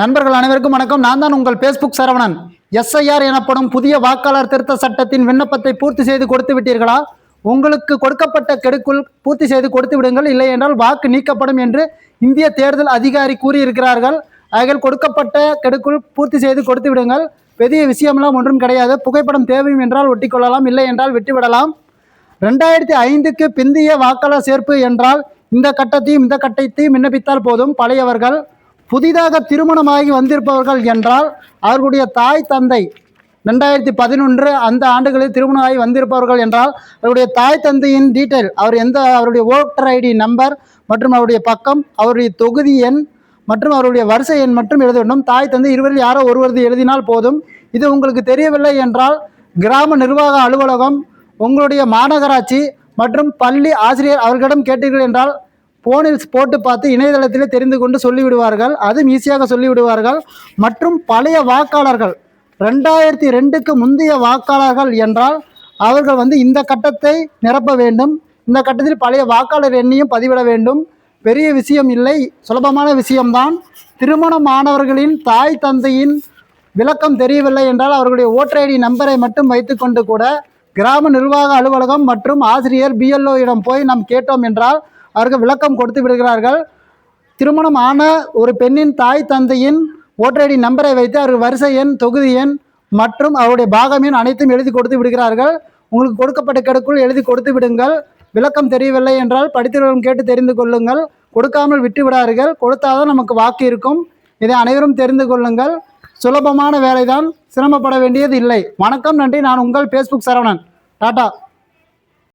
நண்பர்கள் அனைவருக்கும் வணக்கம். நான் தான் உங்கள் பேஸ்புக் சரவணன். எஸ்ஐஆர் எனப்படும் புதிய வாக்காளர் திருத்த சட்டத்தின் விண்ணப்பத்தை பூர்த்தி செய்து கொடுத்து விட்டீர்களா? உங்களுக்கு கொடுக்கப்பட்ட கெடுக்குள் பூர்த்தி செய்து கொடுத்து விடுங்கள், இல்லை என்றால் வாக்கு நீக்கப்படும் என்று இந்திய தேர்தல் அதிகாரி கூறியிருக்கிறார்கள். ஆகிய கொடுக்கப்பட்ட கெடுக்குள் பூர்த்தி செய்து கொடுத்து விடுங்கள். பெரிய விஷயமெல்லாம் ஒன்றும் கிடையாது. புகைப்படம் தேவையும் என்றால் ஒட்டிக்கொள்ளலாம், இல்லை என்றால் விட்டுவிடலாம். 2005க்கு பிந்தைய வாக்காளர் சேர்ப்பு என்றால் இந்த கட்டத்தையும் விண்ணப்பித்தால் போதும். பழையவர்கள், புதிதாக திருமணமாகி வந்திருப்பவர்கள் என்றால் அவர்களுடைய தாய் தந்தை 2011 அந்த ஆண்டுகளில் திருமணமாகி வந்திருப்பவர்கள் என்றால் அவருடைய தாய் தந்தையின் டீட்டெயில், அவருடைய ஓட்டர் ஐடி நம்பர் மற்றும் அவருடைய பக்கம், அவருடைய தொகுதி எண் மற்றும் அவருடைய வரிசை எண் மற்றும் எழுத வேண்டும். தாய் தந்தை இருவரில் யாரோ ஒருவரது எழுதினால் போதும். இது உங்களுக்கு தெரியவில்லை என்றால் கிராம நிர்வாக அலுவலகம், உங்களுடைய மாநகராட்சி மற்றும் பள்ளி ஆசிரியர் அவர்களிடம் கேட்டீர்கள் என்றால் போனில் போட்டு பார்த்து இணையதளத்திலே தெரிந்து கொண்டு சொல்லிவிடுவார்கள். அதுவும் ஈஸியாக சொல்லிவிடுவார்கள். மற்றும் பழைய வாக்காளர்கள் 2002க்கு முந்தைய வாக்காளர்கள் என்றால் அவர்கள் இந்த கட்டத்தை நிரப்ப வேண்டும். இந்த கட்டத்தில் பழைய வாக்காளர் எண்ணையும் பதிவிட வேண்டும். பெரிய விஷயம் இல்லை, சுலபமான விஷயம்தான். திருமணமானவர்களின் தாய் தந்தையின் விளக்கம் தெரியவில்லை என்றால் அவர்களுடைய ஓட்டர் ஐடி நம்பரை மட்டும் வைத்துக்கொண்டு கூட கிராம நிர்வாக அலுவலகம் மற்றும் ஆசிரியர் BLO இடம் போய் நாம் கேட்டோம் என்றால் அவர்கள் விளக்கம் கொடுத்து விடுகிறார்கள். திருமணம் ஆன ஒரு பெண்ணின் தாய் தந்தையின் ஓட்டர் ஐடி நம்பரை வைத்து அவர்கள் வரிசை எண், தொகுதி எண் மற்றும் அவருடைய பாகம் எண் அனைத்தும் எழுதி கொடுத்து விடுகிறார்கள். உங்களுக்கு கொடுக்கப்பட்ட கெடுக்குள் எழுதி கொடுத்து விடுங்கள். விளக்கம் தெரியவில்லை என்றால் படித்தவர்களும் கேட்டு தெரிந்து கொள்ளுங்கள். கொடுக்காமல் விட்டு விடார்கள். கொடுத்தாதான் நமக்கு வாக்கு இருக்கும். இதை அனைவரும் தெரிந்து கொள்ளுங்கள். சுலபமான வேலைதான், சிரமப்பட வேண்டியது இல்லை. வணக்கம், நன்றி. நான் உங்கள் பேஸ்புக் சரவணன். டாடா.